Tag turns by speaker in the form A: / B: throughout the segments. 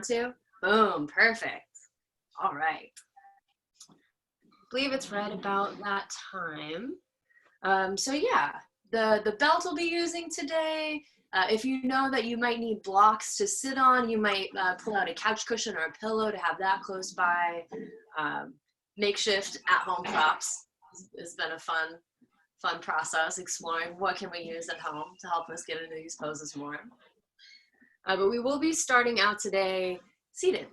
A: to? Boom, perfect. All right. I believe it's right about that time. So yeah, the belt we'll be using today, if you know that you might need blocks to sit on, you might pull out a couch cushion or a pillow to have that close by. Makeshift at-home props has been a fun process, exploring what can we use at home to help us get into these poses more. But we will be starting out today seated.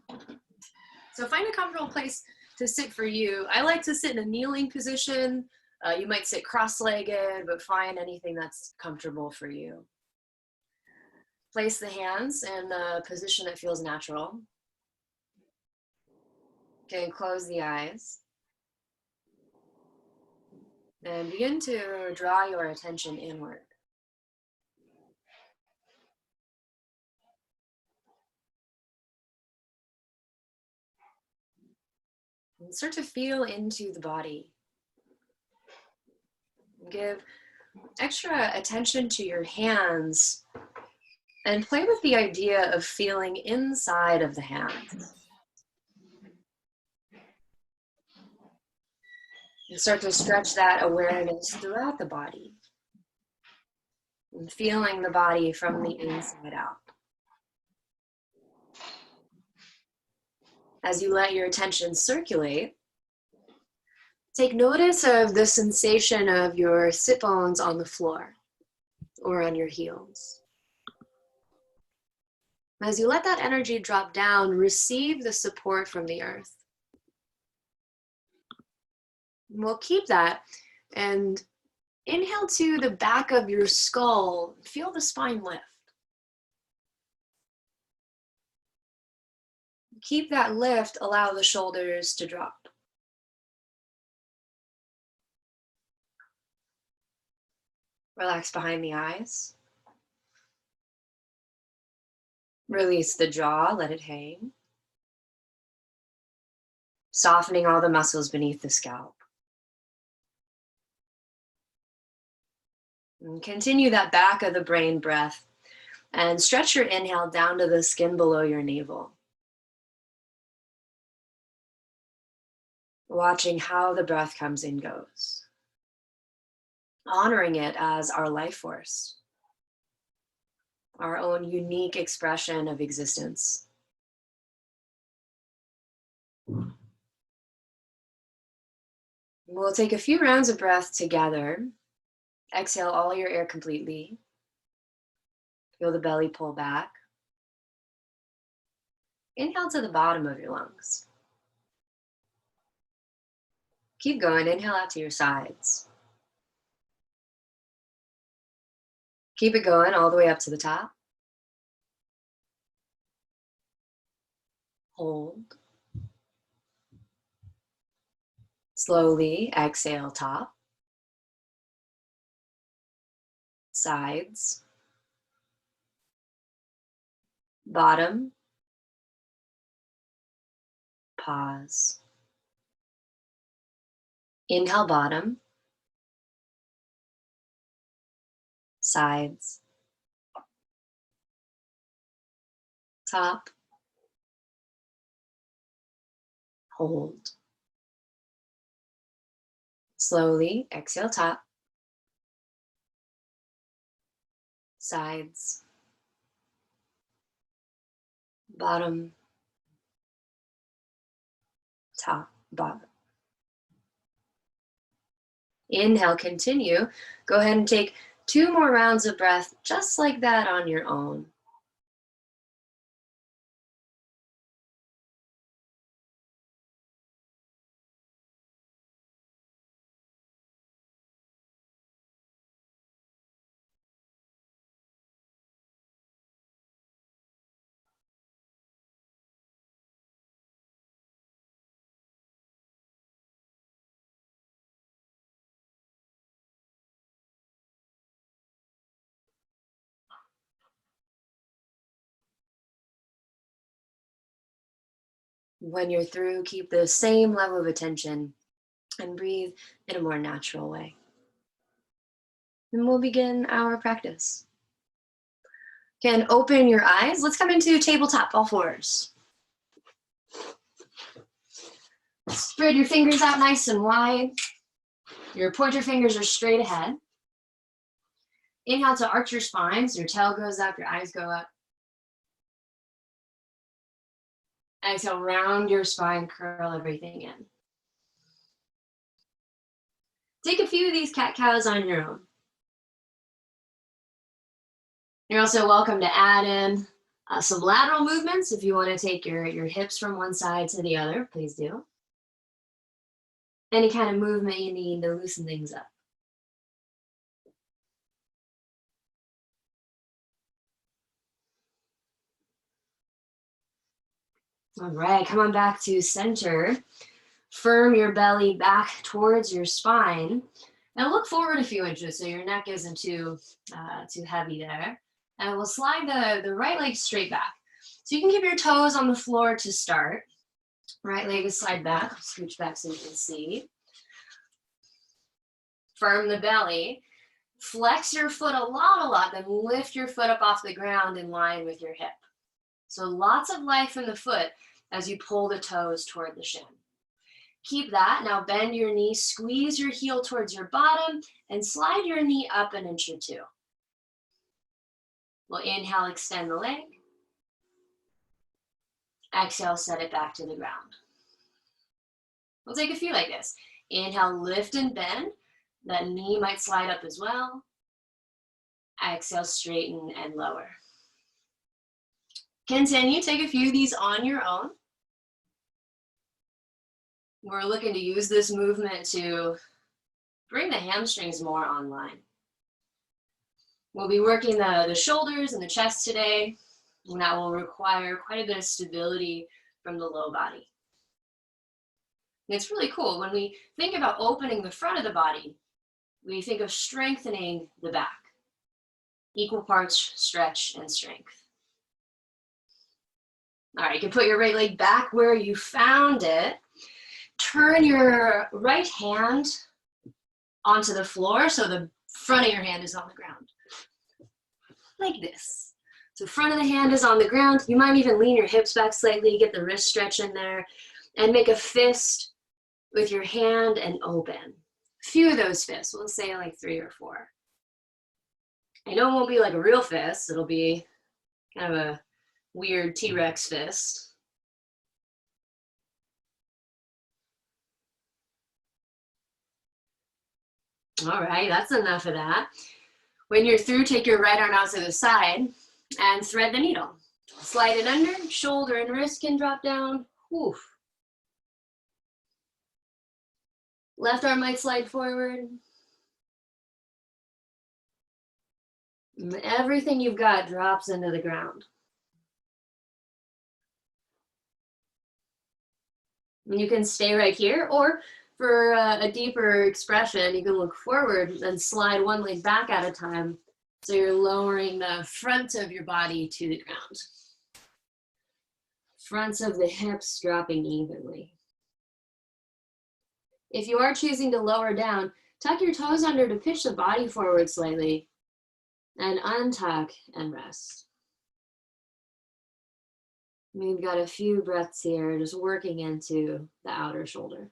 A: So find a comfortable place to sit for you. I like to sit in a kneeling position. You might sit cross-legged, but find anything that's comfortable for you. Place the hands in a position that feels natural. Okay, close the eyes. And begin to draw your attention inward. And start to feel into the body. Give extra attention to your hands and play with the idea of feeling inside of the hands. And start to stretch that awareness throughout the body. And feeling the body from the inside out. As you let your attention circulate, take notice of the sensation of your sit bones on the floor or on your heels. As you let that energy drop down, receive the support from the earth. We'll keep that and inhale to the back of your skull. Feel the spine lift. Keep that lift, allow the shoulders to drop. Relax behind the eyes. Release the jaw, let it hang. Softening all the muscles beneath the scalp. And continue that back of the brain breath and stretch your inhale down to the skin below your navel. Watching how the breath comes and goes. Honoring it as our life force, our own unique expression of existence. We'll take a few rounds of breath together. Exhale all your air completely. Feel the belly pull back. Inhale to the bottom of your lungs. Keep going, inhale out to your sides. Keep it going all the way up to the top. Hold. Slowly exhale top. Sides. Bottom. Pause. Inhale bottom. Sides. Top. Hold. Slowly exhale top. Sides. Bottom. Top. Bottom. Inhale, continue. Go ahead and take 2 more rounds of breath just like that on your own. When you're through, keep the same level of attention and breathe in a more natural way. And we'll begin our practice. Can open your eyes. Let's come into tabletop, all fours. Spread your fingers out nice and wide. Your pointer fingers are straight ahead. Inhale to arch your spine, so your tail goes up, your eyes go up. Exhale, round your spine, curl everything in. Take a few of these cat-cows on your own. You're also welcome to add in some lateral movements. If you want to take your hips from one side to the other, please do. Any kind of movement you need to loosen things up. All right, come on back to center. Firm your belly back towards your spine. Now look forward a few inches so your neck isn't too heavy there. And we'll slide the right leg straight back. So you can keep your toes on the floor to start. Right leg is slide back, scooch back so you can see. Firm the belly. Flex your foot a lot, then lift your foot up off the ground in line with your hip. So lots of life in the foot as you pull the toes toward the shin. Keep that. Now bend your knee, squeeze your heel towards your bottom, and slide your knee up an inch or two. We'll inhale, extend the leg. Exhale, set it back to the ground. We'll take a few like this. Inhale, lift and bend. That knee might slide up as well. Exhale, straighten and lower. Continue, take a few of these on your own. We're looking to use this movement to bring the hamstrings more online. We'll be working the shoulders and the chest today, and that will require quite a bit of stability from the low body. And it's really cool. When we think about opening the front of the body, we think of strengthening the back. Equal parts stretch and strength. All right, you can put your right leg back where you found it. Turn your right hand onto the floor so the front of your hand is on the ground. Like this. So front of the hand is on the ground. You might even lean your hips back slightly, get the wrist stretch in there, and make a fist with your hand and open. A few of those fists, we'll say like 3 or 4. I know it won't be like a real fist, it'll be kind of a weird T-Rex fist. All right, that's enough of that. When you're through, take your right arm out to the side and thread the needle. Slide it under, shoulder and wrist can drop down. Oof. Left arm might slide forward. And everything you've got drops into the ground. And you can stay right here, or for a deeper expression, you can look forward and slide one leg back at a time. So you're lowering the front of your body to the ground. Fronts of the hips dropping evenly. If you are choosing to lower down, tuck your toes under to pitch the body forward slightly, and untuck and rest. We've got a few breaths here, just working into the outer shoulder.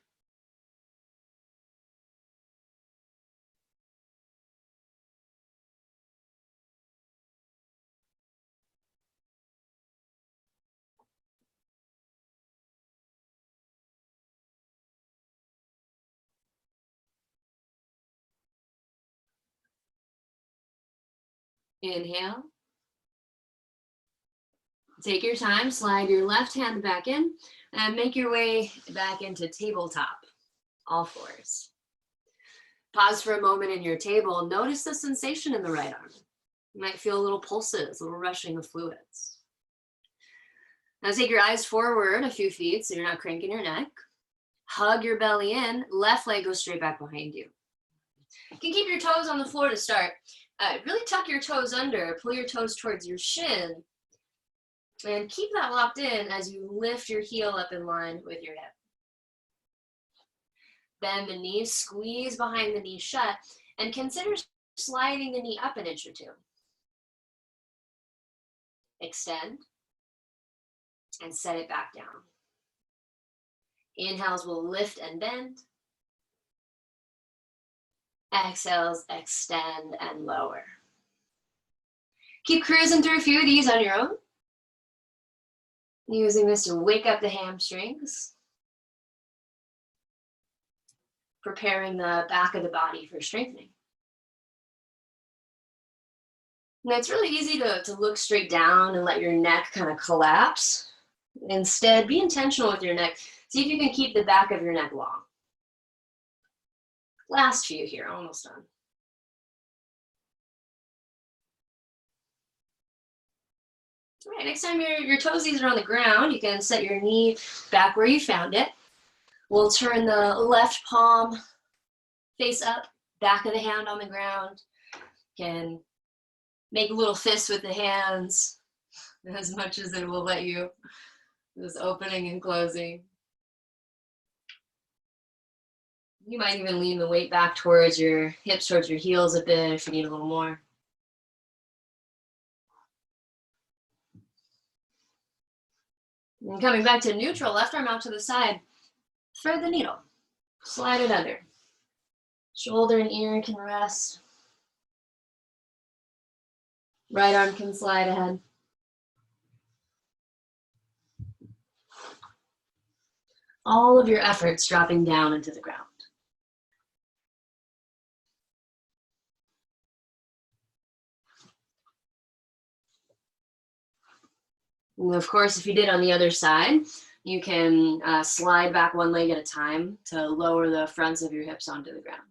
A: Inhale. Take your time, slide your left hand back in, and make your way back into tabletop, all fours. Pause for a moment in your table. Notice the sensation in the right arm. You might feel a little pulses, a little rushing of fluids. Now take your eyes forward a few feet so you're not cranking your neck. Hug your belly in, left leg goes straight back behind you. You can keep your toes on the floor to start. Really tuck your toes under, pull your toes towards your shin, and keep that locked in as you lift your heel up in line with your hip. Bend the knees, squeeze behind the knee shut, and consider sliding the knee up an inch or two. extend, and set it back down. Inhales will lift and bend. Exhales, extend and lower. Keep cruising through a few of these on your own. Using this to wake up the hamstrings. Preparing the back of the body for strengthening. Now it's really easy to look straight down and let your neck kind of collapse. Instead, be intentional with your neck. See if you can keep the back of your neck long. Last few here, almost done. All right, next time your toesies are on the ground, you can set your knee back where you found it. We'll turn the left palm face up, back of the hand on the ground. Can make a little fist with the hands as much as it will let you. This opening and closing. You might even lean the weight back towards your hips, towards your heels a bit if you need a little more. And coming back to neutral, left arm out to the side, thread the needle, slide it under. Shoulder and ear can rest. Right arm can slide ahead. All of your efforts dropping down into the ground. And of course, if you did on the other side, you can slide back one leg at a time to lower the fronts of your hips onto the ground.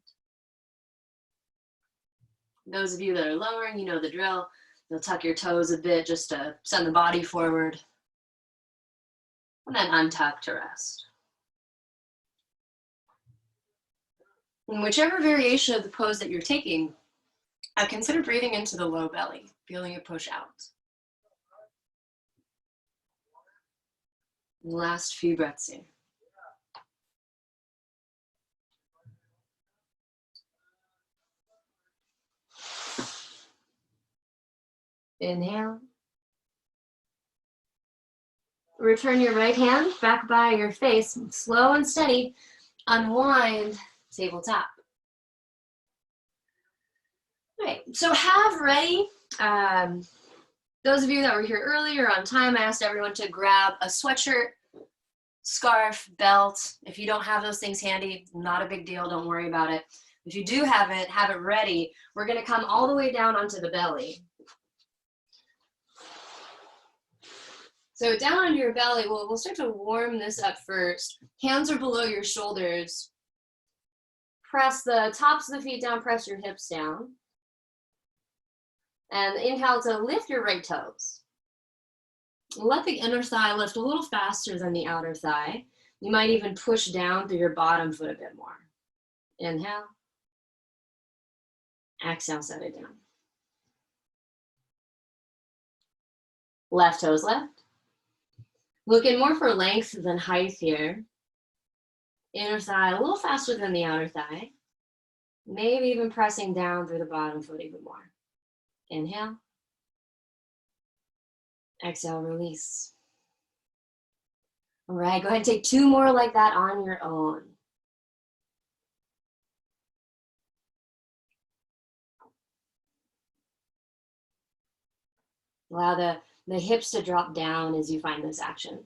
A: Those of you that are lowering, you know the drill. You'll tuck your toes a bit just to send the body forward. And then untuck to rest. And whichever variation of the pose that you're taking, consider breathing into the low belly, feeling it push out. Last few breaths here. Inhale. Return your right hand back by your face. Slow and steady. Unwind, tabletop. All right, so have ready. Those of you that were here earlier on time, I asked everyone to grab a sweatshirt, scarf, belt. If you don't have those things handy, not a big deal, don't worry about it. If you do have it ready. We're gonna come all the way down onto the belly. So down on your belly, we'll start to warm this up first. Hands are below your shoulders. Press the tops of the feet down, press your hips down. And inhale to lift your right toes. Let the inner thigh lift a little faster than the outer thigh. You might even push down through your bottom foot a bit more. Inhale. Exhale, set it down. Left toes left. Looking more for length than height here. Inner thigh a little faster than the outer thigh. Maybe even pressing down through the bottom foot even more. Inhale. Exhale, release. All right, go ahead and take two more like that on your own. Allow the hips to drop down as you find this action.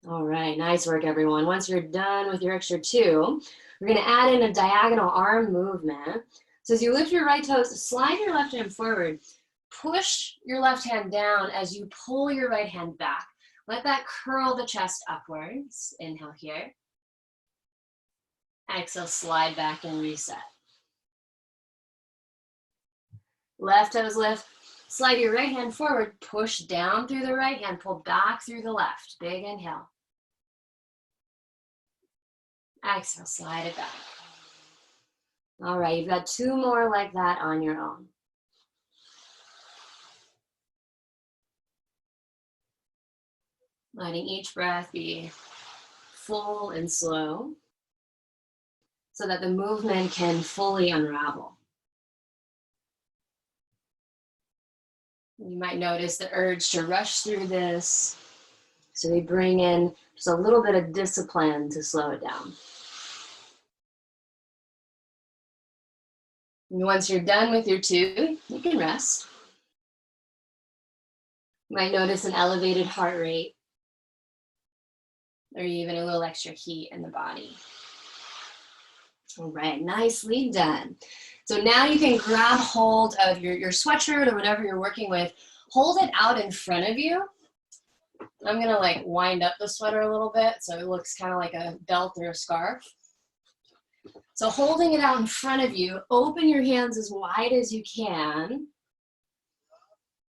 A: All right, nice work, everyone. Once you're done with your extra two, we're gonna add in a diagonal arm movement. So as you lift your right toes, slide your left hand forward. Push your left hand down as you pull your right hand back. Let that curl the chest upwards. Inhale here. Exhale, slide back and reset. Left toes lift. Slide your right hand forward. Push down through the right hand. Pull back through the left. Big inhale. Exhale, slide it back. All right, you've got two more like that on your own. Letting each breath be full and slow so that the movement can fully unravel. You might notice the urge to rush through this, so we bring in just a little bit of discipline to slow it down. And once you're done with your two, you can rest. You might notice an elevated heart rate or even a little extra heat in the body. All right, nicely done. So now you can grab hold of your sweatshirt or whatever you're working with. Hold it out in front of you. I'm gonna like wind up the sweater a little bit so it looks kind of like a belt or a scarf. So holding it out in front of you, open your hands as wide as you can,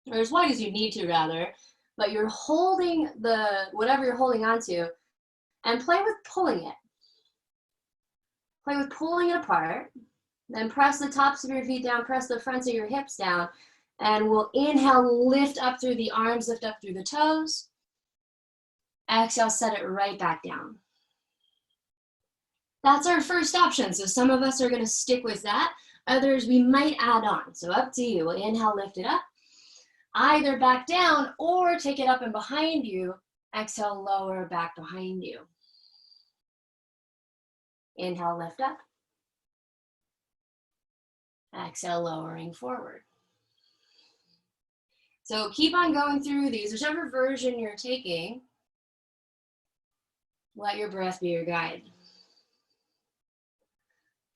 A: or as wide as you need to rather, but you're holding whatever you're holding onto and play with pulling it. Play with pulling it apart. Then press the tops of your feet down, press the fronts of your hips down, and we'll inhale, lift up through the arms, lift up through the toes. Exhale, set it right back down. That's our first option. So some of us are going to stick with that. Others we might add on. So up to you. We'll inhale, lift it up. Either back down or take it up and behind you. Exhale, lower back behind you. Inhale, lift up. Exhale, lowering forward. So keep on going through these, whichever version you're taking. Let your breath be your guide.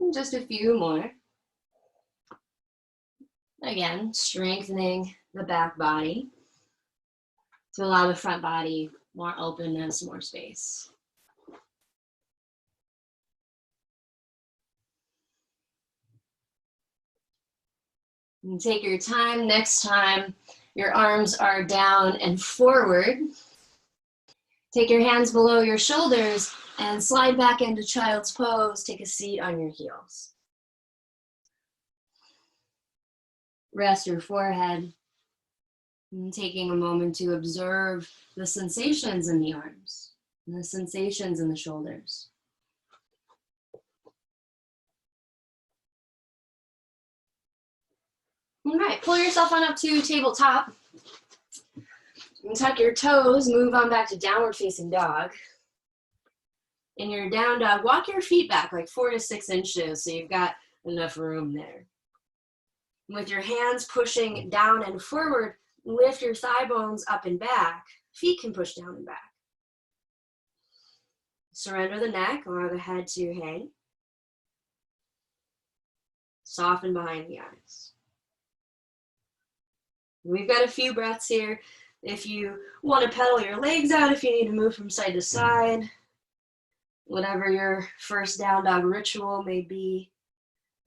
A: And just a few more. Again, strengthening the back body to allow the front body more openness, more space. And take your time. Next time your arms are down and forward, take your hands below your shoulders and slide back into child's pose. Take a seat on your heels. Rest your forehead and taking a moment to observe the sensations in the arms and the sensations in the shoulders. All right, pull yourself on up to tabletop. And tuck your toes, move on back to downward facing dog. In your down dog, walk your feet back like 4 to 6 inches so you've got enough room there. With your hands pushing down and forward, lift your thigh bones up and back. Feet can push down and back. Surrender the neck, allow the head to hang. Soften behind the eyes. We've got a few breaths here. If you want to pedal your legs out, if you need to move from side to side, whatever your first down dog ritual may be,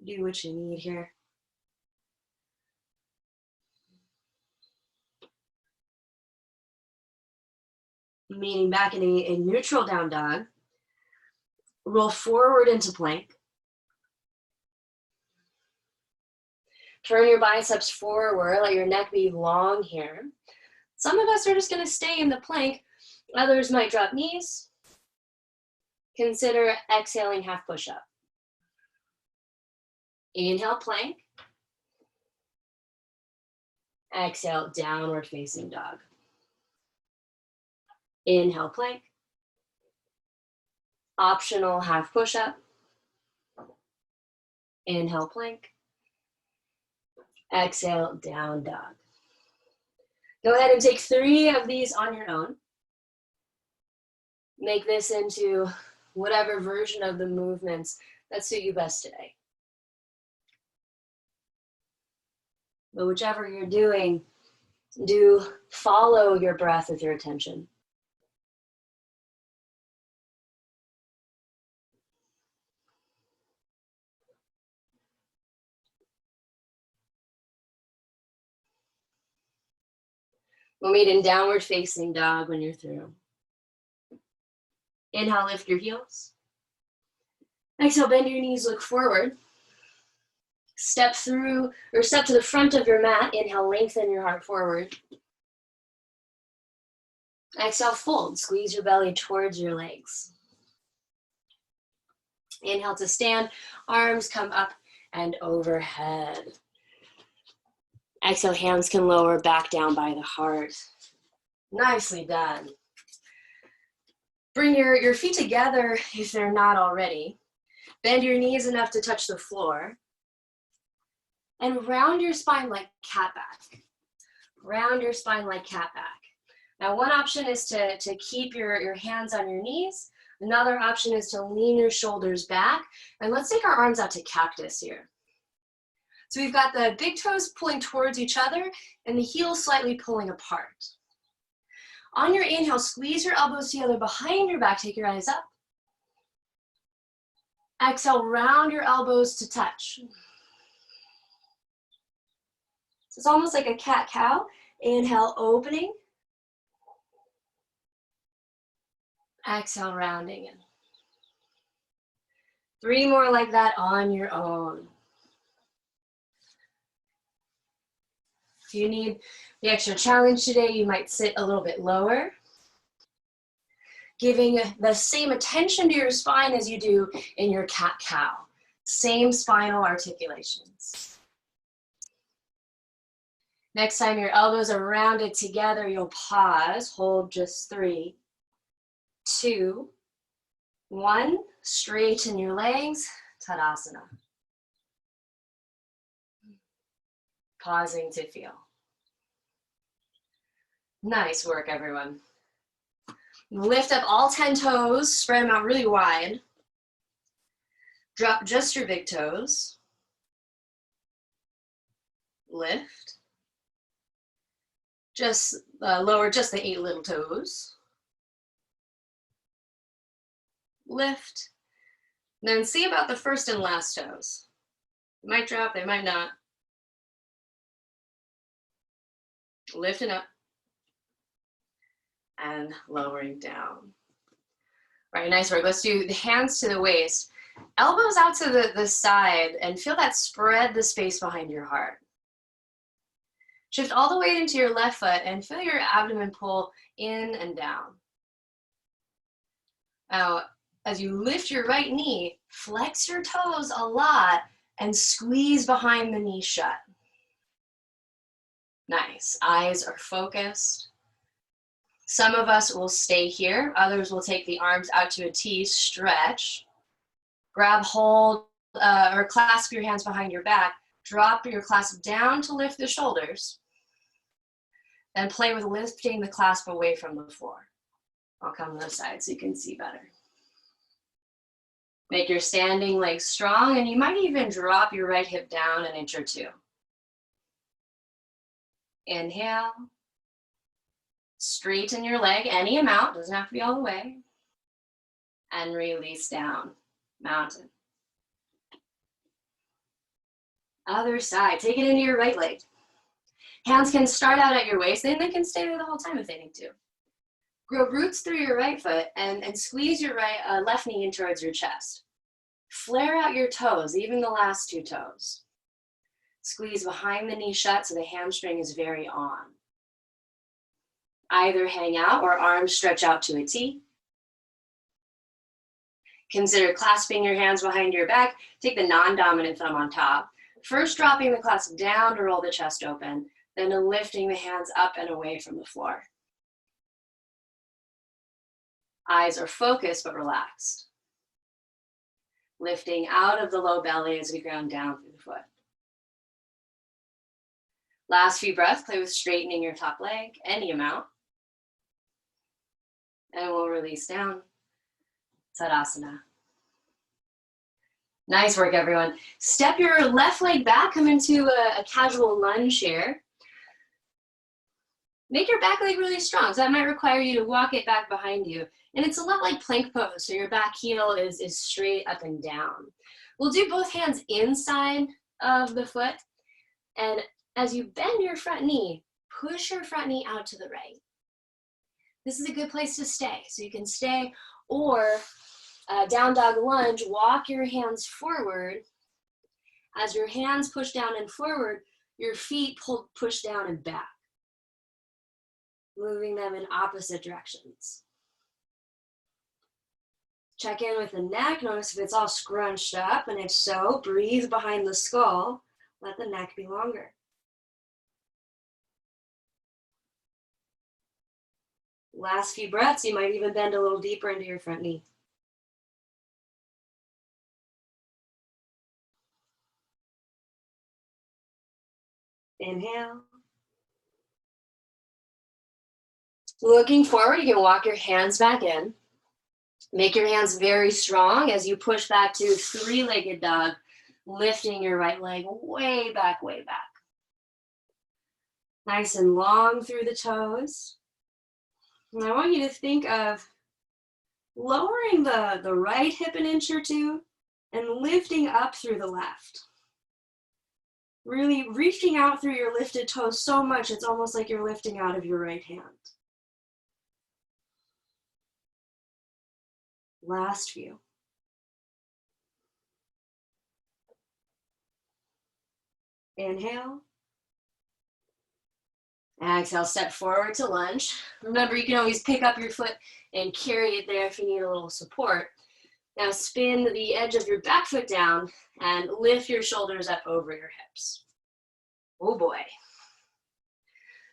A: do what you need here. Meaning back in a neutral down dog, roll forward into plank. Turn your biceps forward, let your neck be long here. Some of us are just going to stay in the plank. Others might drop knees. Consider exhaling half push-up. Inhale, plank. Exhale, downward facing dog. Inhale, plank. Optional half push-up. Inhale, plank. Exhale, down dog. Go ahead and take 3 of these on your own. Make this into whatever version of the movements that suit you best today. But whichever you're doing, do follow your breath with your attention. We'll meet in downward facing dog when you're through. Inhale, lift your heels. Exhale, bend your knees, look forward. Step through or step to the front of your mat. Inhale, lengthen your heart forward. Exhale, fold. Squeeze your belly towards your legs. Inhale to stand, arms come up and overhead. Exhale, hands can lower back down by the heart. Nicely done. Bring your feet together if they're not already. Bend your knees enough to touch the floor. And round your spine like cat back. Round your spine like cat back. Now, one option is to keep your hands on your knees. Another option is to lean your shoulders back. And let's take our arms out to cactus here. So we've got the big toes pulling towards each other and the heels slightly pulling apart. On your inhale, squeeze your elbows together behind your back. Take your eyes up. Exhale, round your elbows to touch. So it's almost like a cat-cow. Inhale, opening. Exhale, rounding in. 3 more like that on your own. If you need the extra challenge today, you might sit a little bit lower, giving the same attention to your spine as you do in your cat-cow. Same spinal articulations. Next time your elbows are rounded together, you'll pause, hold just 3, 2, 1. Straighten your legs, Tadasana. Pausing to feel. Nice work, everyone. Lift up all 10 toes, spread them out really wide. Drop just your big toes. Lift. Just lower just the 8 little toes. Lift. Then see about the first and last toes. They might drop, they might not. Lifting up and lowering down. All right, nice work. Let's do the hands to the waist. Elbows out to the side and feel that spread the space behind your heart. Shift all the weight into your left foot and feel your abdomen pull in and down. Now, as you lift your right knee, flex your toes a lot and squeeze behind the knee shut. Nice. Eyes are focused. Some of us will stay here. Others will take the arms out to a T, stretch. Grab hold or clasp your hands behind your back. Drop your clasp down to lift the shoulders. And play with lifting the clasp away from the floor. I'll come to the side so you can see better. Make your standing legs strong, and you might even drop your right hip down an inch or 2. Inhale. Straighten your leg any amount, doesn't have to be all the way. And release down, mountain. Other side, take it into your right leg. Hands can start out at your waist, and they can stay there the whole time if they need to. Grow roots through your right foot and squeeze your left knee in towards your chest. Flare out your toes, even the last 2 toes. Squeeze behind the knee shut so the hamstring is very on. Either hang out or arms stretch out to a T. Consider clasping your hands behind your back. Take the non-dominant thumb on top. First dropping the clasp down to roll the chest open, then lifting the hands up and away from the floor. Eyes are focused but relaxed. Lifting out of the low belly as we ground down through the foot. Last few breaths, play with straightening your top leg, any amount. And we'll release down, Tadasana. Nice work, everyone. Step your left leg back, come into a casual lunge here. Make your back leg really strong, so that might require you to walk it back behind you. And it's a lot like plank pose, so your back heel is straight up and down. We'll do both hands inside of the foot, and as you bend your front knee, push your front knee out to the right. This is a good place to stay, so you can stay, or down dog lunge, walk your hands forward. As your hands push down and forward, your feet push down and back, moving them in opposite directions. Check in with the neck. Notice if it's all scrunched up, and if so, breathe behind the skull. Let the neck be longer. Last few breaths, you might even bend a little deeper into your front knee. Inhale. Looking forward, you can walk your hands back in. Make your hands very strong as you push back to three-legged dog, lifting your right leg way back, way back. Nice and long through the toes. And I want you to think of lowering the right hip an inch or two and lifting up through the left. Really reaching out through your lifted toes so much, it's almost like you're lifting out of your right hand. Last few. Inhale. Exhale, step forward to lunge. Remember, you can always pick up your foot and carry it there if you need a little support. Now spin the edge of your back foot down and lift your shoulders up over your hips. Oh boy.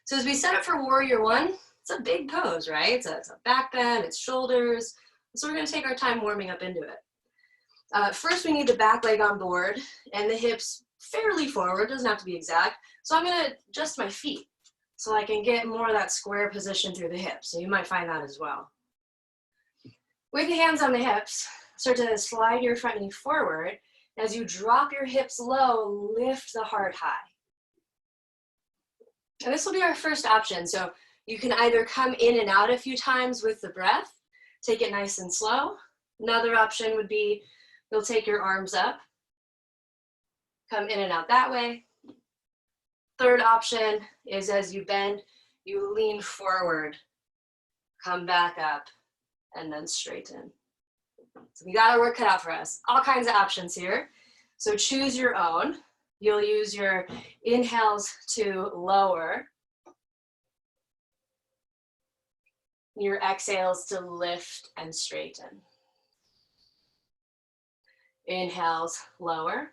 A: So as we set up for warrior one, it's a big pose, right? It's a back bend, it's shoulders. So we're gonna take our time warming up into it. First, we need the back leg on board and the hips fairly forward, doesn't have to be exact. So I'm gonna adjust my feet so I can get more of that square position through the hips. So you might find that as well. With the hands on the hips, start to slide your front knee forward. As you drop your hips low, lift the heart high. And this will be our first option. So you can either come in and out a few times with the breath, take it nice and slow. Another option would be you'll take your arms up, come in and out that way. Third option is as you bend, you lean forward, come back up, and then straighten. So we got our work cut out for us. All kinds of options here. So choose your own. You'll use your inhales to lower, your exhales to lift and straighten. Inhales, lower.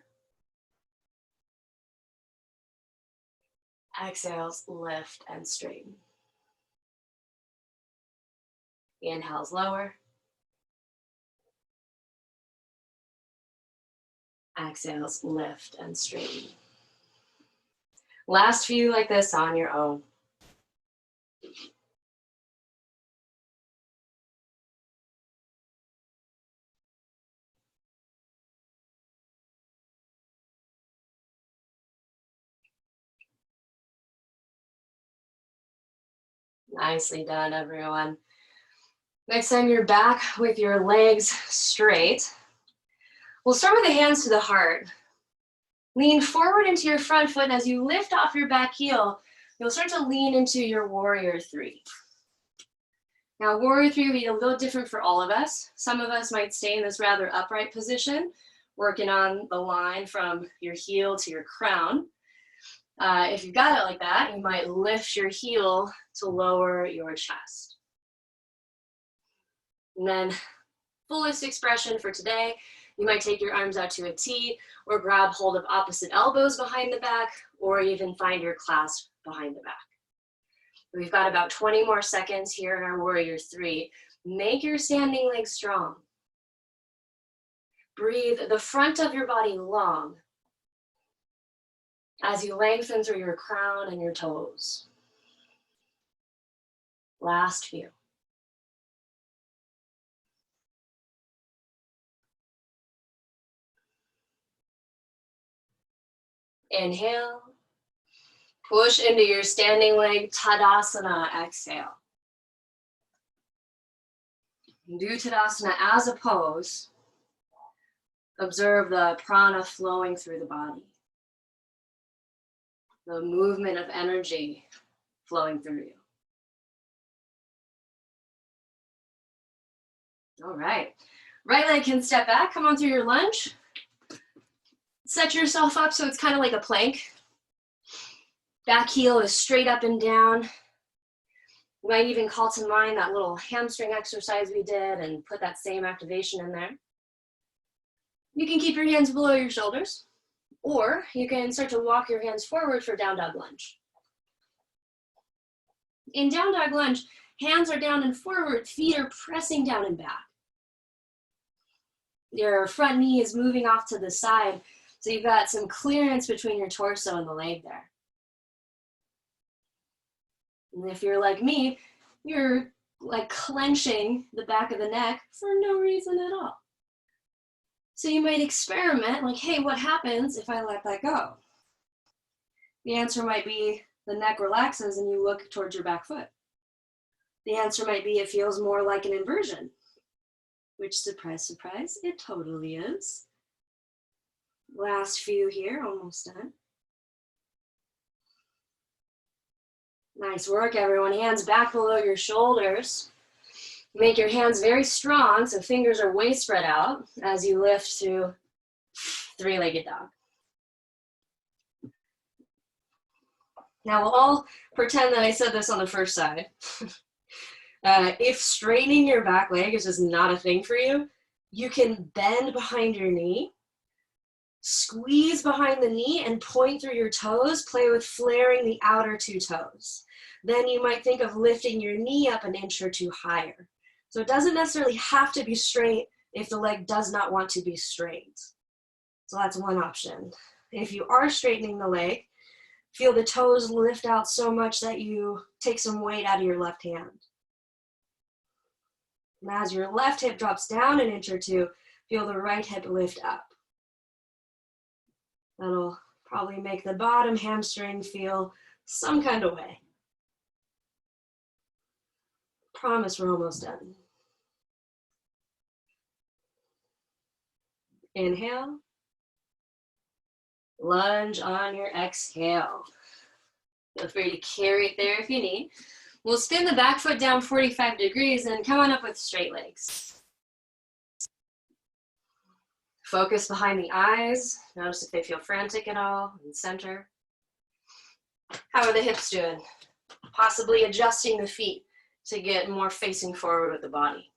A: Exhales, lift and straighten. Inhales, lower. Exhales, lift and straighten. Last few like this on your own. Nicely done, everyone. Next time you're back with your legs straight, we'll start with the hands to the heart. Lean forward into your front foot, and as you lift off your back heel, you'll start to lean into your warrior three. Now, warrior three will be a little different for all of us. Some of us might stay in this rather upright position, working on the line from your heel to your crown. If you've got it like that, you might lift your heel to lower your chest. And then, fullest expression for today, you might take your arms out to a T or grab hold of opposite elbows behind the back, or even find your clasp behind the back. We've got about 20 more seconds here in our warrior three. Make your standing legs strong. Breathe the front of your body long as you lengthen through your crown and your toes. Last few. Inhale. Push into your standing leg, Tadasana, exhale. Do Tadasana as a pose. Observe the prana flowing through the body. The movement of energy flowing through you. All right. Right leg can step back, come on through your lunge. Set yourself up so it's kind of like a plank. Back heel is straight up and down. You might even call to mind that little hamstring exercise we did and put that same activation in there. You can keep your hands below your shoulders, or you can start to walk your hands forward for down dog lunge. In down dog lunge, hands are down and forward, feet are pressing down and back. Your front knee is moving off to the side, so you've got some clearance between your torso and the leg there. And if you're like me, you're like clenching the back of the neck for no reason at all. So you might experiment, like, hey, what happens if I let that go? The answer might be the neck relaxes and you look towards your back foot. The answer might be it feels more like an inversion, which, surprise, surprise, it totally is. Last few here, almost done. Nice work, everyone. Hands back below your shoulders. Make your hands very strong, so fingers are way spread out as you lift through three-legged dog. Now we'll all pretend that I said this on the first side. If straightening your back leg is just not a thing for you, you can bend behind your knee, squeeze behind the knee and point through your toes, play with flaring the outer two toes. Then you might think of lifting your knee up an inch or two higher. So it doesn't necessarily have to be straight if the leg does not want to be straight. So that's one option. If you are straightening the leg, feel the toes lift out so much that you take some weight out of your left hand. And as your left hip drops down an inch or two, feel the right hip lift up. That'll probably make the bottom hamstring feel some kind of way. Promise we're almost done. Inhale. Lunge on your exhale. Feel free to carry it there if you need. We'll spin the back foot down 45 degrees and come on up with straight legs. Focus behind the eyes. Notice if they feel frantic at all in the center. How are the hips doing? Possibly adjusting the feet to get more facing forward with the body.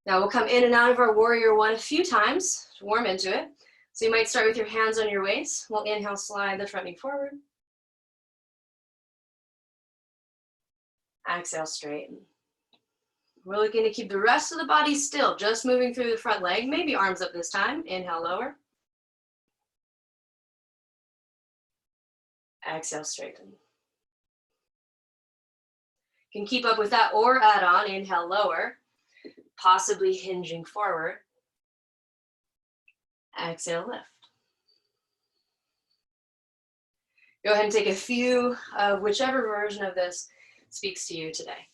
A: Now we'll come in and out of our warrior one a few times to warm into it. So you might start with your hands on your waist. We'll inhale, slide the front knee forward. Exhale, straighten. We're looking to keep the rest of the body still, just moving through the front leg, maybe arms up this time. Inhale, lower. Exhale, straighten. You can keep up with that or add on. Inhale, lower, possibly hinging forward. Exhale, lift. Go ahead and take a few of whichever version of this speaks to you today.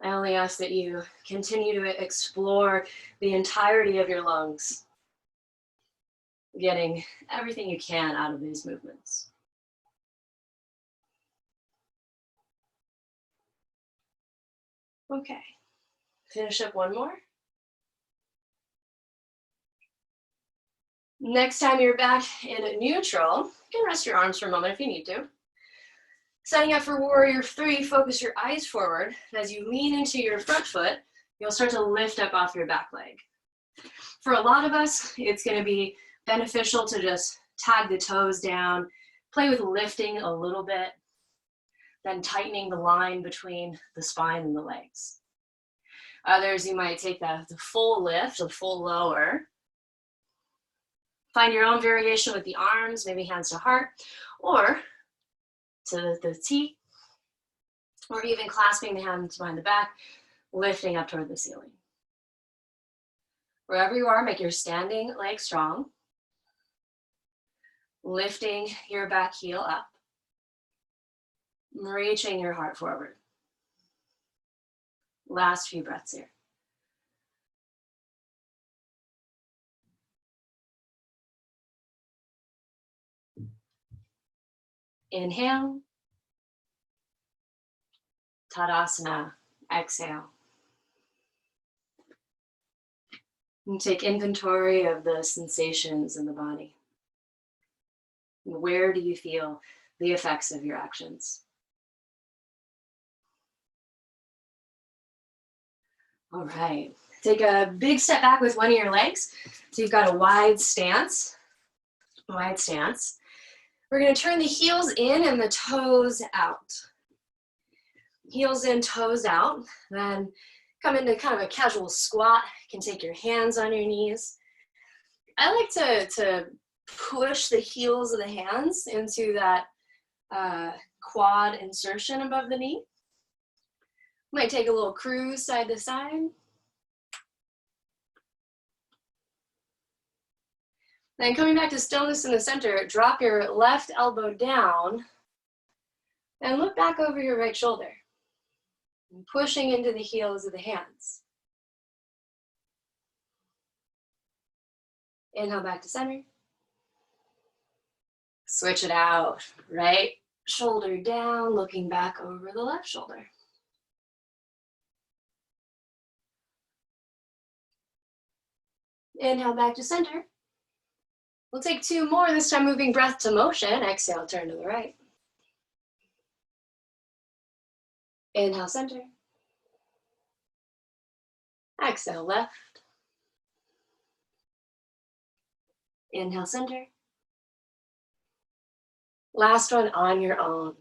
A: I only ask that you continue to explore the entirety of your lungs, getting everything you can out of these movements. Okay, finish up one more. Next time you're back in neutral, you can rest your arms for a moment if you need to. Setting up for warrior three, focus your eyes forward. As you lean into your front foot, you'll start to lift up off your back leg. For a lot of us, it's going to be beneficial to just tag the toes down, play with lifting a little bit, then tightening the line between the spine and the legs. Others, you might take the full lift, the full lower. Find your own variation with the arms, maybe hands to heart, or to the T, or even clasping the hands behind the back, lifting up toward the ceiling. Wherever you are, make your standing leg strong, lifting your back heel up, reaching your heart forward. Last few breaths here. Inhale. Tadasana. Exhale. And take inventory of the sensations in the body. Where do you feel the effects of your actions? All right. Take a big step back with one of your legs. So you've got a wide stance. Wide stance. We're going to turn the heels in and the toes out. Heels in, toes out. Then come into kind of a casual squat. You can take your hands on your knees. I like to push the heels of the hands into that quad insertion above the knee. Might take a little cruise side to side. Then coming back to stillness in the center, drop your left elbow down and look back over your right shoulder. And pushing into the heels of the hands. Inhale back to center. Switch it out. Right shoulder down, looking back over the left shoulder. Inhale back to center. We'll take two more, this time moving breath to motion. Exhale, turn to the right. Inhale, center. Exhale, left. Inhale, center. Last one on your own.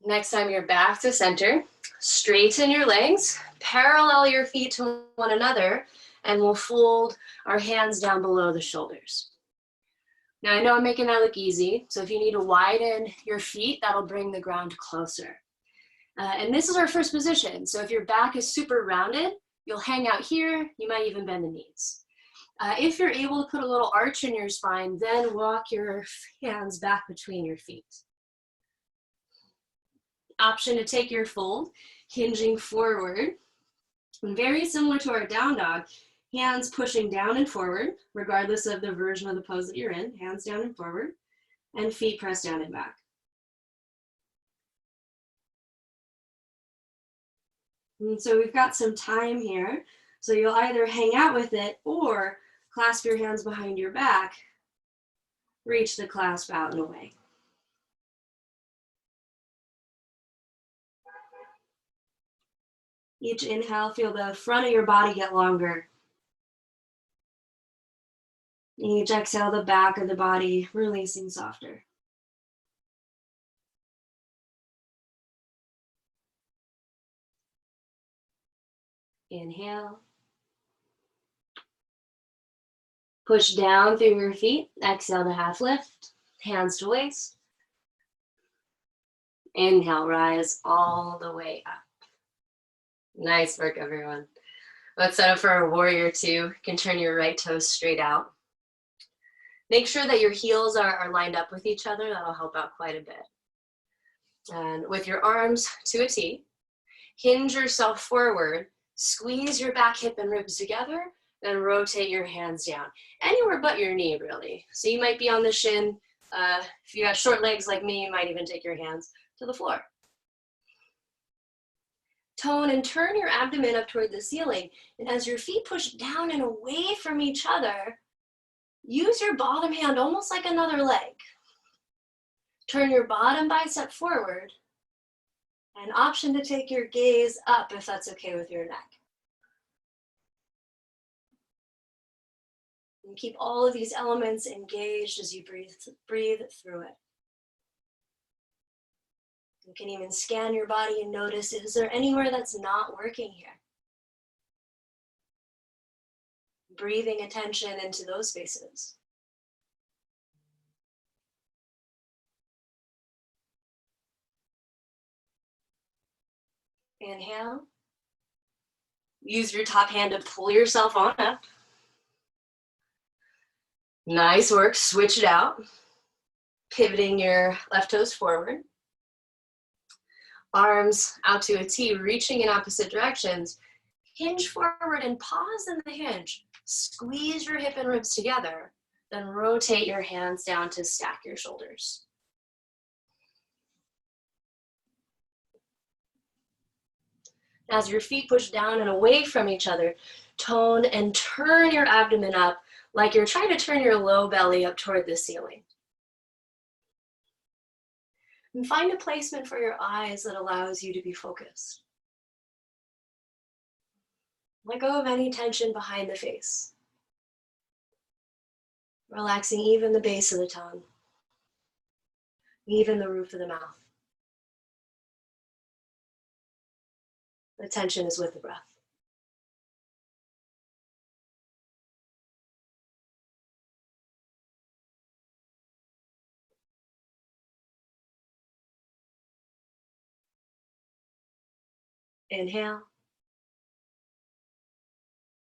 A: Next time you're back to center, straighten your legs, parallel your feet to one another, and we'll fold our hands down below the shoulders. Now I know I'm making that look easy, so if you need to widen your feet, that'll bring the ground closer. And this is our first position, so if your back is super rounded, you'll hang out here, you might even bend the knees. If you're able to put a little arch in your spine, then walk your hands back between your feet. Option to take your fold, hinging forward. And very similar to our down dog, hands pushing down and forward, regardless of the version of the pose that you're in, hands down and forward, and feet pressed down and back. And so we've got some time here. So you'll either hang out with it or clasp your hands behind your back, reach the clasp out and away. Each inhale, feel the front of your body get longer. Each exhale, the back of the body releasing softer. Inhale. Push down through your feet. Exhale to half lift, hands to waist. Inhale, rise all the way up. Nice work, everyone. Let's set up for our warrior two. You can turn your right toes straight out. Make sure that your heels are lined up with each other. That'll help out quite a bit. And with your arms to a T, hinge yourself forward, squeeze your back, hip, and ribs together, then rotate your hands down. Anywhere but your knee, really. So you might be on the shin. If you have short legs like me, you might even take your hands to the floor. Tone and turn your abdomen up toward the ceiling. And as your feet push down and away from each other, use your bottom hand almost like another leg. Turn your bottom bicep forward. An option to take your gaze up if that's okay with your neck. And keep all of these elements engaged as you breathe through it. You can even scan your body and notice, is there anywhere that's not working here? Breathing attention into those spaces. Inhale. Use your top hand to pull yourself on up. Nice work, switch it out. Pivoting your left toes forward. Arms out to a T, reaching in opposite directions. Hinge forward and pause in the hinge. Squeeze your hip and ribs together. Then rotate your hands down to stack your shoulders. As your feet push down and away from each other, tone and turn your abdomen up like you're trying to turn your low belly up toward the ceiling. And find a placement for your eyes that allows you to be focused. Let go of any tension behind the face. Relaxing even the base of the tongue, even the roof of the mouth. The tension is with the breath. Inhale.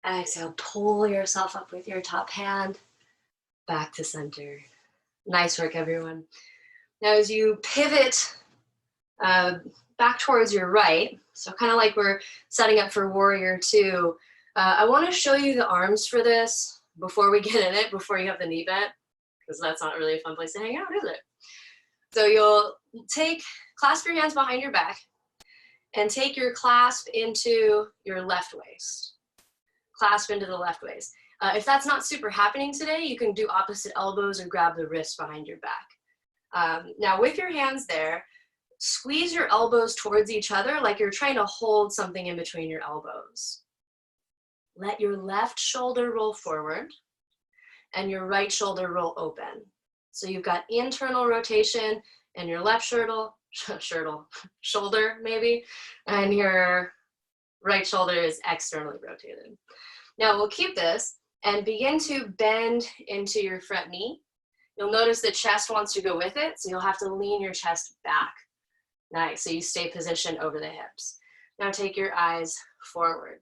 A: Exhale, pull yourself up with your top hand, back to center. Nice work, everyone. Now as you pivot back towards your right, so kind of like we're setting up for warrior two, I want to show you the arms for this before we get in it, before you have the knee bent, because that's not really a fun place to hang out, is it? So you'll clasp your hands behind your back and take your clasp into your left waist. Clasp into the left waist. If that's not super happening today, you can do opposite elbows or grab the wrist behind your back. Now with your hands there, squeeze your elbows towards each other like you're trying to hold something in between your elbows. Let your left shoulder roll forward and your right shoulder roll open. So you've got internal rotation in your left shoulder maybe, and your right shoulder is externally rotated. Now we'll keep this and begin to bend into your front knee. You'll notice the chest wants to go with it, so you'll have to lean your chest back. Nice, so you stay positioned over the hips. Now take your eyes forward.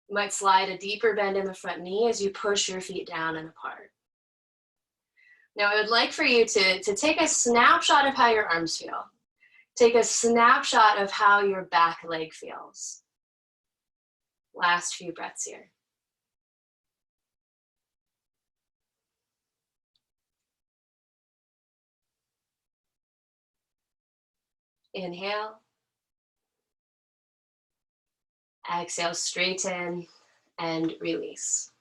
A: You might slide a deeper bend in the front knee as you push your feet down and apart. Now I would like for you to take a snapshot of how your arms feel. Take a snapshot of how your back leg feels. Last few breaths here. Inhale. Exhale, straighten and release.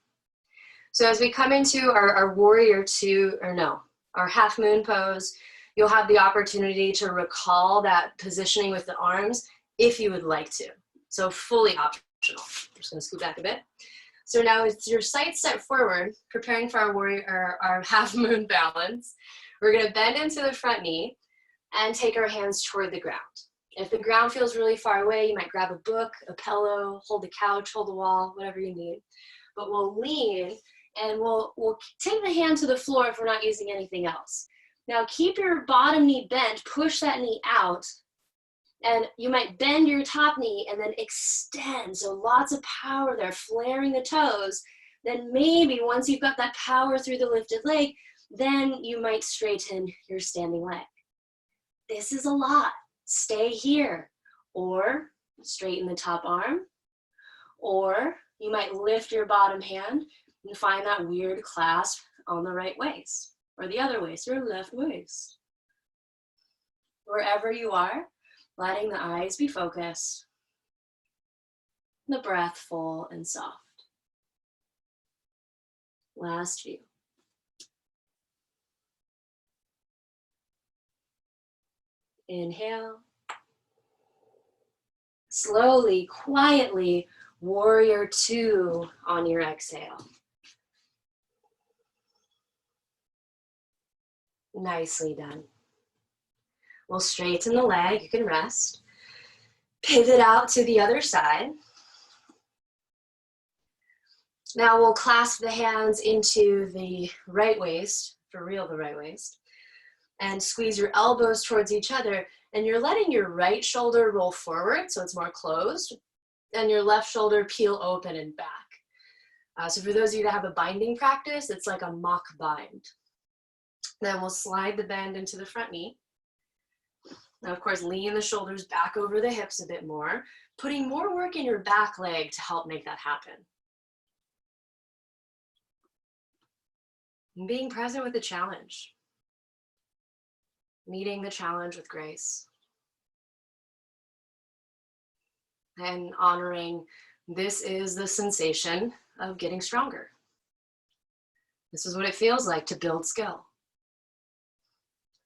A: So as we come into our warrior two, our half moon pose, you'll have the opportunity to recall that positioning with the arms if you would like to. So fully optional. I'm just gonna scoot back a bit. So now with your sights set forward, preparing for our half moon balance, we're gonna bend into the front knee and take our hands toward the ground. If the ground feels really far away, you might grab a book, a pillow, hold the couch, hold the wall, whatever you need. But we'll lean and we'll take the hand to the floor if we're not using anything else. Now keep your bottom knee bent, push that knee out, and you might bend your top knee and then extend. So lots of power there, flaring the toes. Then maybe once you've got that power through the lifted leg, then you might straighten your standing leg. This is a lot. Stay here, or straighten the top arm, or you might lift your bottom hand and find that weird clasp on the right waist, or the other waist, your left waist. Wherever you are, letting the eyes be focused, the breath full and soft. Last few. Inhale. Slowly, quietly, warrior two on your exhale. Nicely done. We'll straighten the leg, you can rest. Pivot out to the other side. Now we'll clasp the hands into the right waist, for real the right waist, and squeeze your elbows towards each other, and you're letting your right shoulder roll forward so it's more closed, and your left shoulder peel open and back. So for those of you that have a binding practice, it's like a mock bind. Then we'll slide the bend into the front knee. Now, of course, lean the shoulders back over the hips a bit more, putting more work in your back leg to help make that happen. And being present with the challenge. Meeting the challenge with grace. And honoring this is the sensation of getting stronger. This is what it feels like to build skill.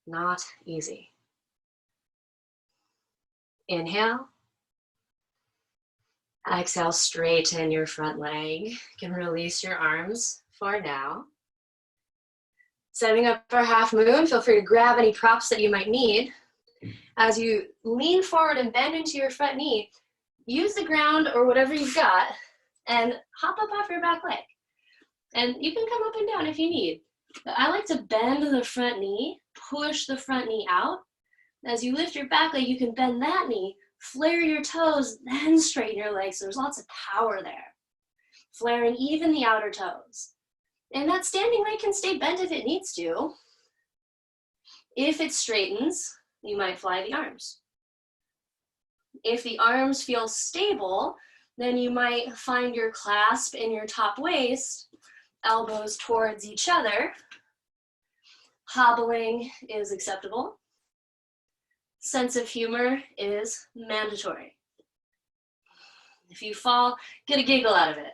A: Not easy. Inhale. Exhale, straighten your front leg. You can release your arms for now. Setting up for half moon, feel free to grab any props that you might need. As you lean forward and bend into your front knee, use the ground or whatever you've got and hop up off your back leg. And you can come up and down if you need. But I like to bend the front knee, push the front knee out. As you lift your back leg, you can bend that knee, flare your toes, then straighten your legs. So there's lots of power there. Flaring even the outer toes. And that standing leg can stay bent if it needs to. If it straightens, you might fly the arms. If the arms feel stable, then you might find your clasp in your top waist, elbows towards each other. Hobbling is acceptable. Sense of humor is mandatory. If you fall, get a giggle out of it.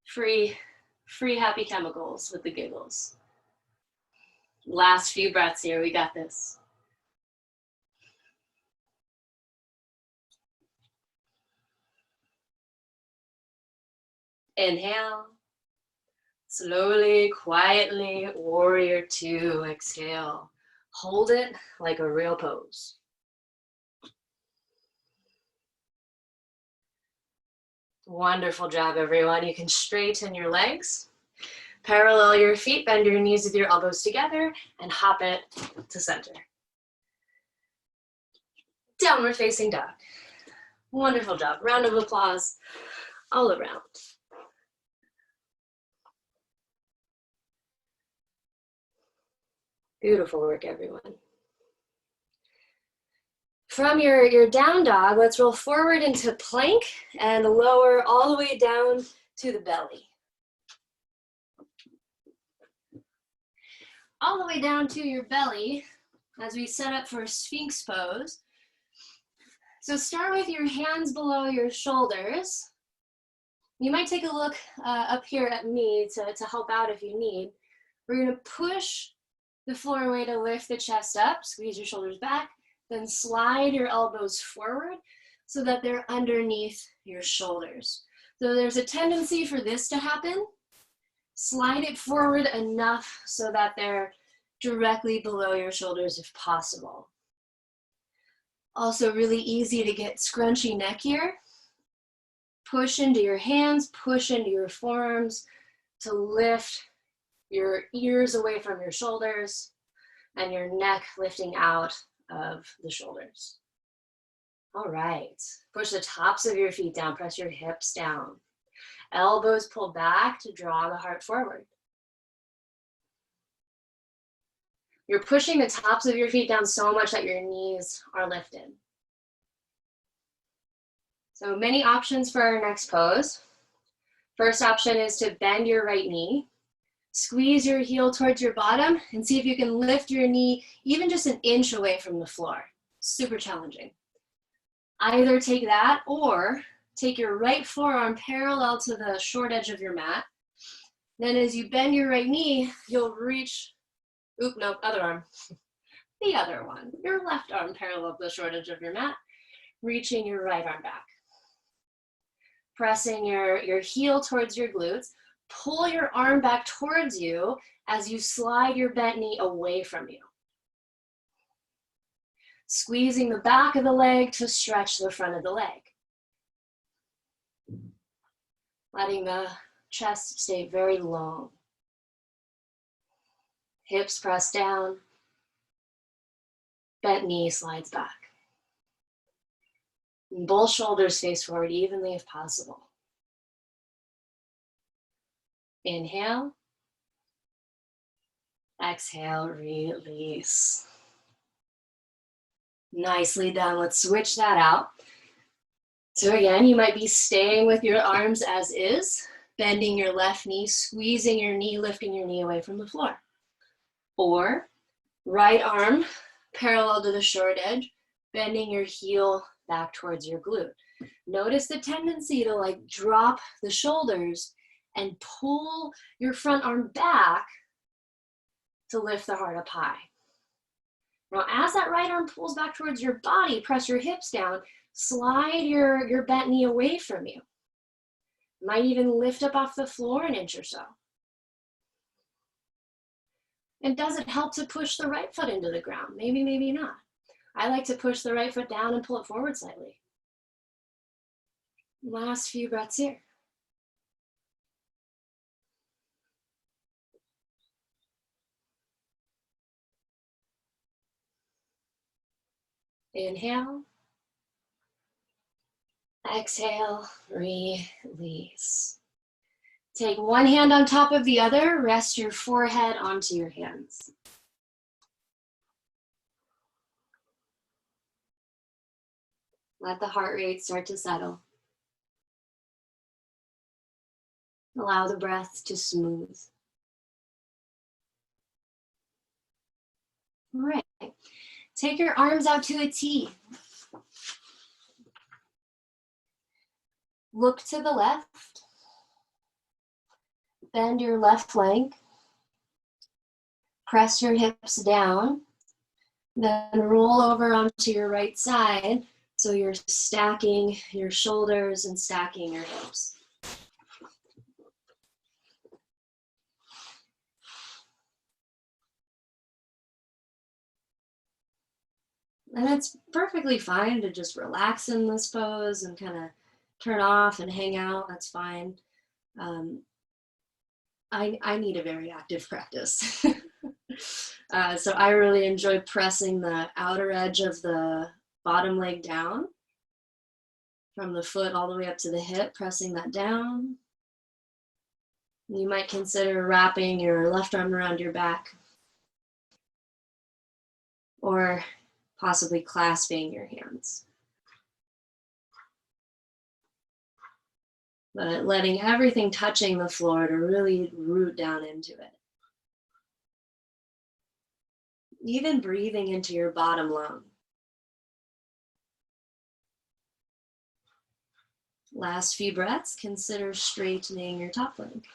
A: Free happy chemicals with the giggles. Last few breaths here, we got this. Inhale. Slowly, quietly, warrior two, exhale. Hold it like a real pose. Wonderful job, everyone. You can straighten your legs, parallel your feet, bend your knees with your elbows together, and hop it to center. Downward facing dog. Wonderful job. Round of applause all around. Beautiful work, everyone. From your down dog, let's roll forward into plank and lower all the way down to the belly. All the way down to your belly as we set up for Sphinx pose. So start with your hands below your shoulders. You might take a look up here at me to help out if you need. We're gonna push the floor away to lift the chest up, squeeze your shoulders back, then slide your elbows forward so that they're underneath your shoulders. So there's a tendency for this to happen. Slide it forward enough so that they're directly below your shoulders if possible. Also really easy to get scrunchy neck here. Push into your hands, push into your forearms to lift your ears away from your shoulders and your neck lifting out of the shoulders. All right, push the tops of your feet down, press your hips down. Elbows pull back to draw the heart forward. You're pushing the tops of your feet down so much that your knees are lifted. So many options for our next pose. First option is to bend your right knee. Squeeze your heel towards your bottom and see if you can lift your knee even just an inch away from the floor. Super challenging. Either take that or take your right forearm parallel to the short edge of your mat. Then as you bend your right knee, you'll reach, other arm. The other one, your left arm parallel to the short edge of your mat, reaching your right arm back. Pressing your heel towards your glutes. Pull your arm back towards you as you slide your bent knee away from you. Squeezing the back of the leg to stretch the front of the leg. Letting the chest stay very long. Hips press down. Bent knee slides back. And both shoulders face forward evenly if possible. Inhale. Exhale, release. Nicely done. Let's switch that out. So again, you might be staying with your arms as is, bending your left knee, squeezing your knee, lifting your knee away from the floor. Or right arm parallel to the short edge, bending your heel back towards your glute. Notice the tendency to like drop the shoulders and pull your front arm back to lift the heart up high. Now, as that right arm pulls back towards your body, press your hips down, slide your bent knee away from you. Might even lift up off the floor an inch or so. And does it help to push the right foot into the ground? Maybe, maybe not. I like to push the right foot down and pull it forward slightly. Last few breaths here. Inhale. Exhale, release. Take one hand on top of the other, rest your forehead onto your hands. Let the heart rate start to settle. Allow the breath to smooth. All right, take your arms out to a T. Look to the left. Bend your left leg. Press your hips down. Then roll over onto your right side so you're stacking your shoulders and stacking your hips. And it's perfectly fine to just relax in this pose and kind of turn off and hang out. That's fine. I need a very active practice. So I really enjoy pressing the outer edge of the bottom leg down from the foot all the way up to the hip, pressing that down. You might consider wrapping your left arm around your back or possibly clasping your hands. But letting everything touching the floor to really root down into it. Even breathing into your bottom lung. Last few breaths, consider straightening your top leg.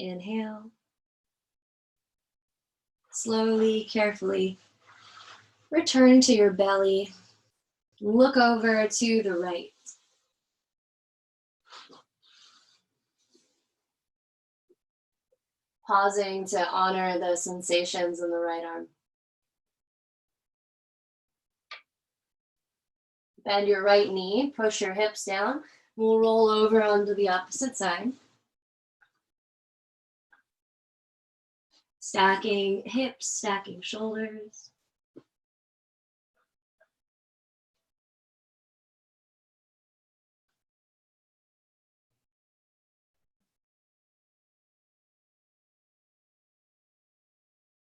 A: Inhale. Slowly, carefully, return to your belly. Look over to the right. Pausing to honor the sensations in the right arm. Bend your right knee, push your hips down. We'll roll over onto the opposite side. Stacking hips, stacking shoulders.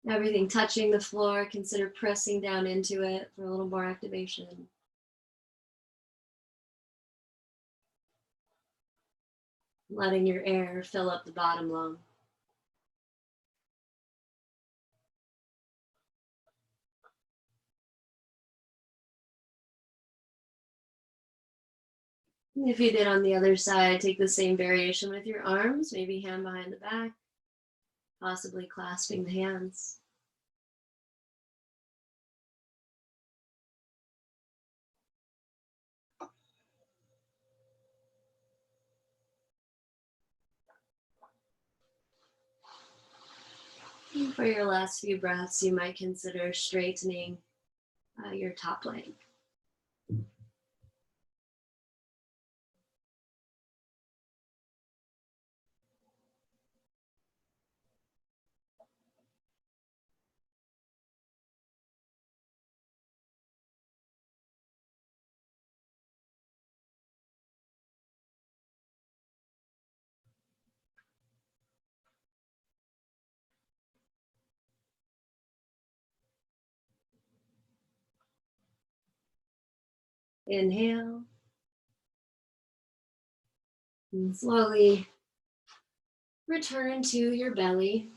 A: Everything touching the floor, consider pressing down into it for a little more activation. Letting your air fill up the bottom lung. If you did on the other side, take the same variation with your arms, maybe hand behind the back, possibly clasping the hands. And for your last few breaths, you might consider straightening your top leg. Inhale. And slowly return to your belly.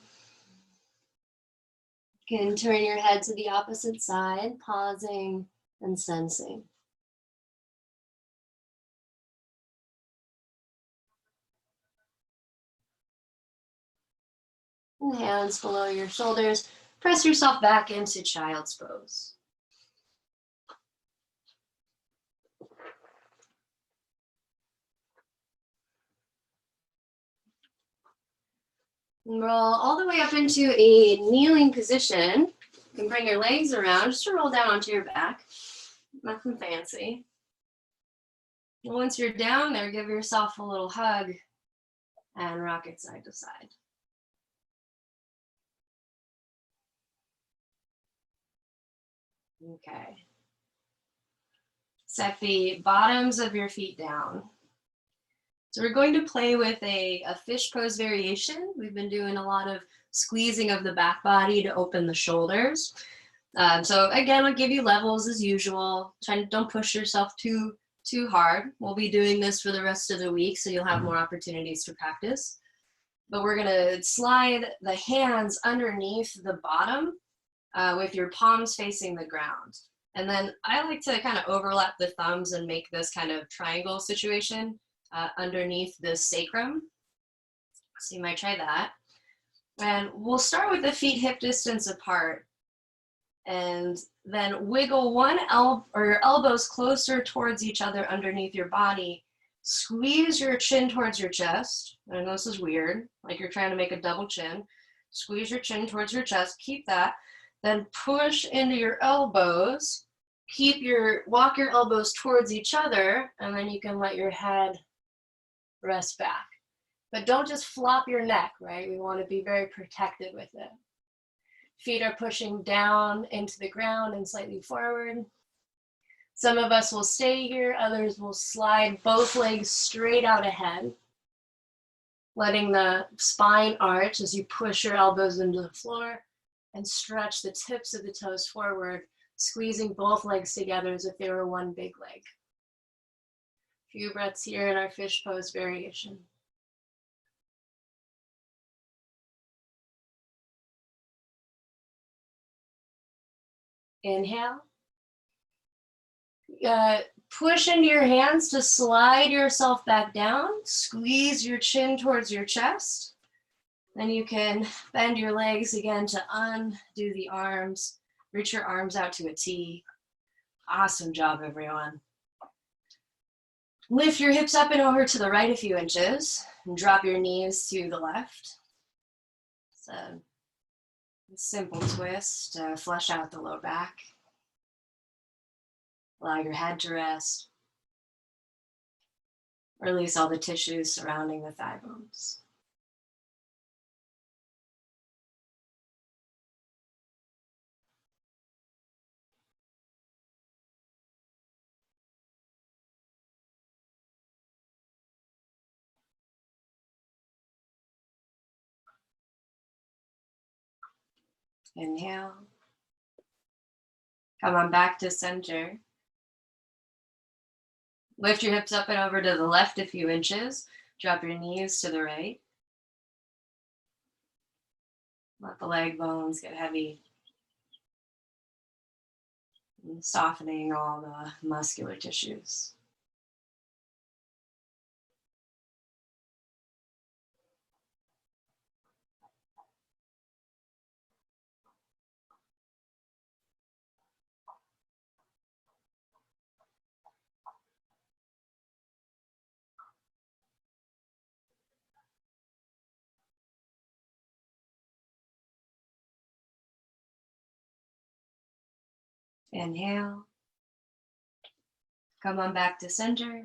A: You can turn your head to the opposite side, pausing and sensing. And hands below your shoulders. Press yourself back into child's pose. And roll all the way up into a kneeling position. You can bring your legs around just to roll down onto your back. Nothing fancy. And once you're down there, give yourself a little hug and rock it side to side. Okay. Set the bottoms of your feet down. So we're going to play with a fish pose variation. We've been doing a lot of squeezing of the back body to open the shoulders. So again, I'll give you levels as usual. Don't push yourself too hard. We'll be doing this for the rest of the week, so you'll have more opportunities to practice. But we're gonna slide the hands underneath the bottom with your palms facing the ground. And then I like to kind of overlap the thumbs and make this kind of triangle situation underneath the sacrum. So you might try that. And we'll start with the feet hip distance apart. And then wiggle your elbows closer towards each other underneath your body. Squeeze your chin towards your chest. I know this is weird, like you're trying to make a double chin. Squeeze your chin towards your chest, keep that. Then push into your elbows. Walk your elbows towards each other, and then you can let your head rest back. But don't just flop your neck, right? We want to be very protected with it. Feet are pushing down into the ground and slightly forward. Some of us will stay here, others will slide both legs straight out ahead, letting the spine arch as you push your elbows into the floor and stretch the tips of the toes forward, squeezing both legs together as if they were one big leg. A few breaths here in our fish pose variation. Inhale. Push into your hands to slide yourself back down. Squeeze your chin towards your chest. Then you can bend your legs again to undo the arms. Reach your arms out to a T. Awesome job, everyone. Lift your hips up and over to the right a few inches. And drop your knees to the left. It's a simple twist to flush out the low back. Allow your head to rest. Release all the tissues surrounding the thigh bones. Inhale. Come on back to center. Lift your hips up and over to the left a few inches. Drop your knees to the right. Let the leg bones get heavy. And softening all the muscular tissues. Inhale. Come on back to center.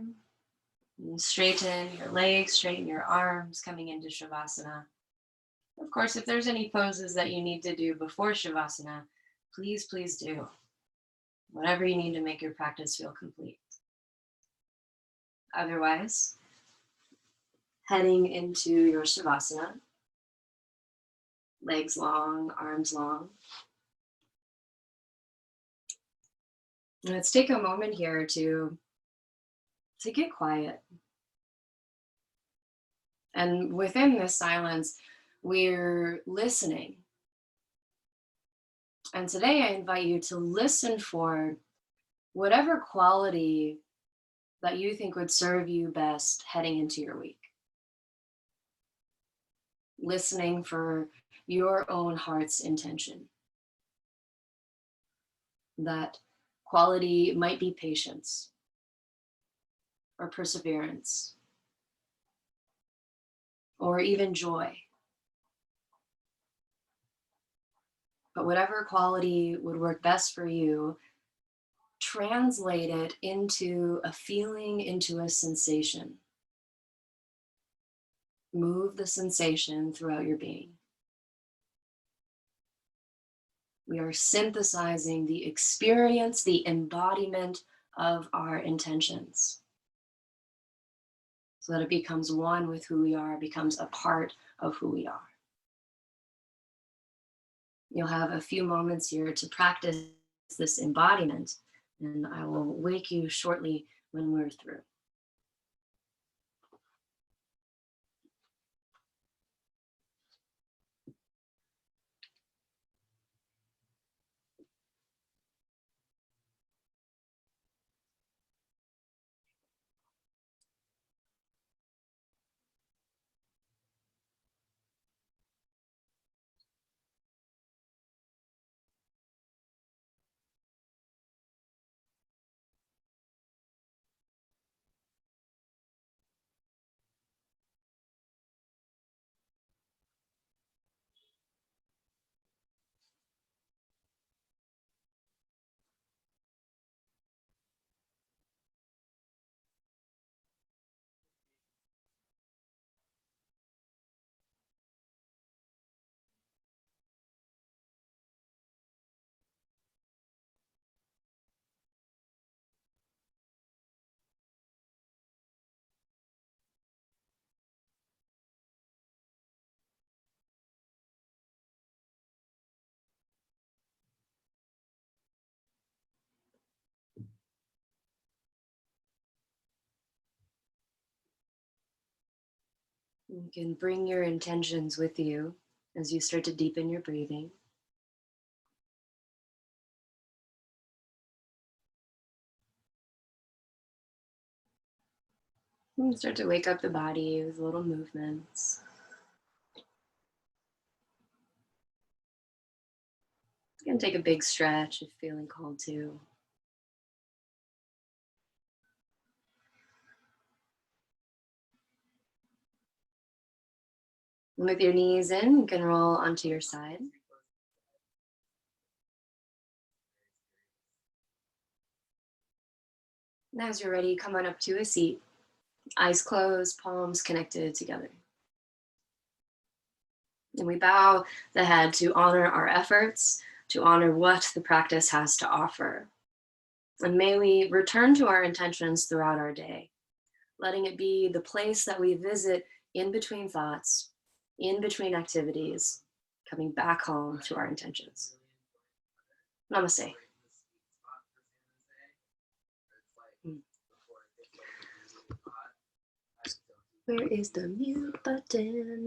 A: And straighten your legs, straighten your arms, coming into Shavasana. Of course, if there's any poses that you need to do before Shavasana, please do. Whatever you need to make your practice feel complete. Otherwise, heading into your Shavasana, legs long, arms long. Let's take a moment here to get quiet. And within this silence, we're listening. And today I invite you to listen for whatever quality that you think would serve you best heading into your week. Listening for your own heart's intention. That quality might be patience or perseverance or even joy. But whatever quality would work best for you, translate it into a feeling, into a sensation. Move the sensation throughout your being. We are synthesizing the experience, the embodiment of our intentions so that it becomes one with who we are, becomes a part of who we are. You'll have a few moments here to practice this embodiment, and I will wake you shortly when we're through. You can bring your intentions with you as you start to deepen your breathing. And start to wake up the body with little movements. You can take a big stretch if feeling called to. And with your knees in, you can roll onto your side. And as you're ready, come on up to a seat. Eyes closed, palms connected together. And we bow the head to honor our efforts, to honor what the practice has to offer. And may we return to our intentions throughout our day, letting it be the place that we visit in between thoughts, in between activities, coming back home to our intentions. Namaste. Where is the mute button?